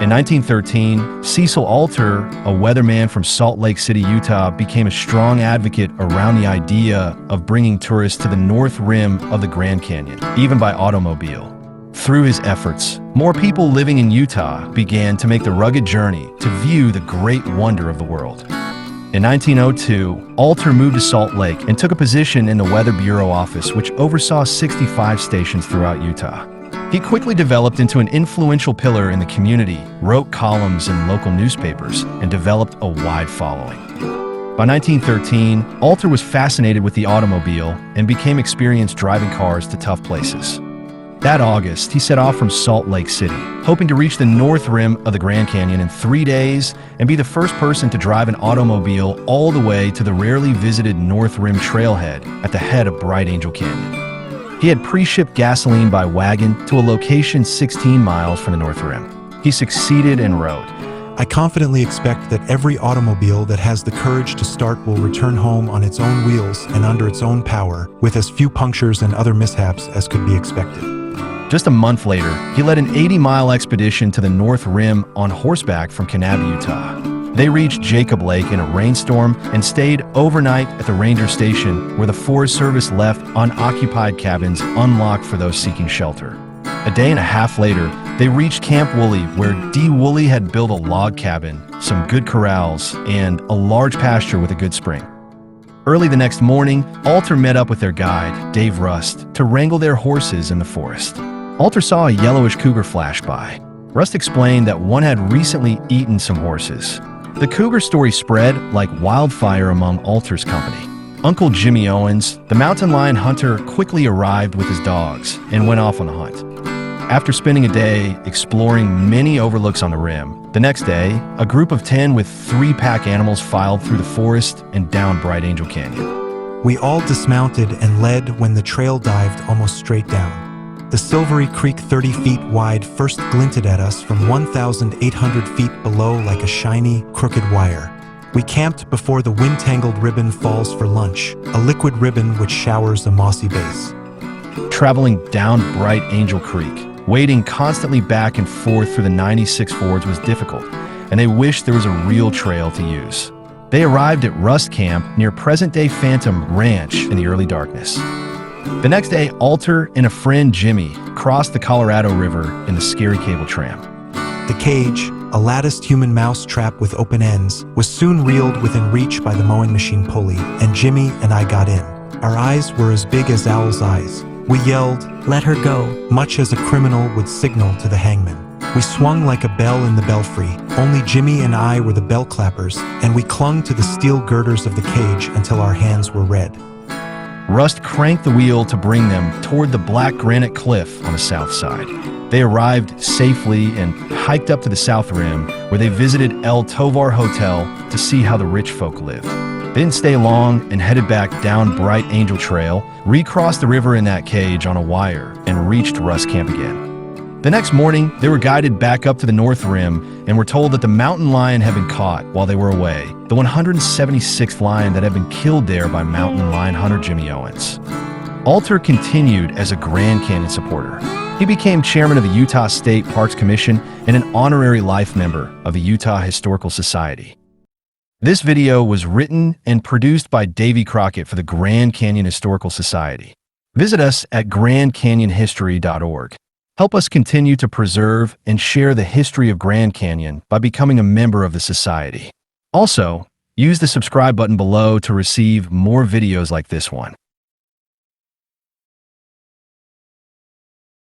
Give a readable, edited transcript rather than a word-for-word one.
In 1913, Cecil Alter, a weatherman from Salt Lake City, Utah, became a strong advocate around the idea of bringing tourists to the north rim of the Grand Canyon, even by automobile. Through his efforts, more people living in Utah began to make the rugged journey to view the great wonder of the world. In 1902, Alter moved to Salt Lake and took a position in the Weather Bureau office, which oversaw 65 stations throughout Utah. He quickly developed into an influential pillar in the community, wrote columns in local newspapers, and developed a wide following. By 1913, Alter was fascinated with the automobile and became experienced driving cars to tough places. That August, he set off from Salt Lake City, hoping to reach the north rim of the Grand Canyon in 3 days and be the first person to drive an automobile all the way to the rarely visited North Rim trailhead at the head of Bright Angel Canyon. He had pre-shipped gasoline by wagon to a location 16 miles from the North Rim. He succeeded and wrote, "I confidently expect that every automobile that has the courage to start will return home on its own wheels and under its own power, with as few punctures and other mishaps as could be expected." Just a month later, he led an 80-mile expedition to the North Rim on horseback from Kanab, Utah. They reached Jacob Lake in a rainstorm and stayed overnight at the ranger station, where the Forest Service left unoccupied cabins unlocked for those seeking shelter. A day and a half later, they reached Camp Woolley, where D. Woolley had built a log cabin, some good corrals, and a large pasture with a good spring. Early the next morning, Alter met up with their guide, Dave Rust, to wrangle their horses in the forest. Alter saw a yellowish cougar flash by. Rust explained that one had recently eaten some horses. The cougar story spread like wildfire among Alter's company. Uncle Jimmy Owens, the mountain lion hunter, quickly arrived with his dogs and went off on the hunt. After spending a day exploring many overlooks on the rim, the next day, a group of 10 with 3 pack animals filed through the forest and down Bright Angel Canyon. We all dismounted and led when the trail dived almost straight down. The silvery creek 30 feet wide first glinted at us from 1,800 feet below like a shiny, crooked wire. We camped before the wind-tangled ribbon falls for lunch, a liquid ribbon which showers a mossy base. Traveling down Bright Angel Creek, wading constantly back and forth through the 96 fords was difficult, and they wished there was a real trail to use. They arrived at Rust Camp near present-day Phantom Ranch in the early darkness. The next day, Alter and a friend, Jimmy, crossed the Colorado River in the scary cable tram. The cage, a latticed human mouse trap with open ends, was soon reeled within reach by the mowing machine pulley, and Jimmy and I got in. Our eyes were as big as owls' eyes. We yelled, "Let her go," much as a criminal would signal to the hangman. We swung like a bell in the belfry. Only Jimmy and I were the bell clappers, and we clung to the steel girders of the cage until our hands were red. Rust cranked the wheel to bring them toward the black granite cliff on the south side. They arrived safely and hiked up to the south rim, where they visited El Tovar Hotel to see how the rich folk lived. They didn't stay long and headed back down Bright Angel Trail, recrossed the river in that cage on a wire, and reached Rust Camp again. The next morning, they were guided back up to the North Rim and were told that the mountain lion had been caught while they were away, the 176th lion that had been killed there by mountain lion hunter Jimmy Owens. Alter continued as a Grand Canyon supporter. He became chairman of the Utah State Parks Commission and an honorary life member of the Utah Historical Society. This video was written and produced by Davy Crockett for the Grand Canyon Historical Society. Visit us at grandcanyonhistory.org. Help us continue to preserve and share the history of Grand Canyon by becoming a member of the Society. Also, use the subscribe button below to receive more videos like this one.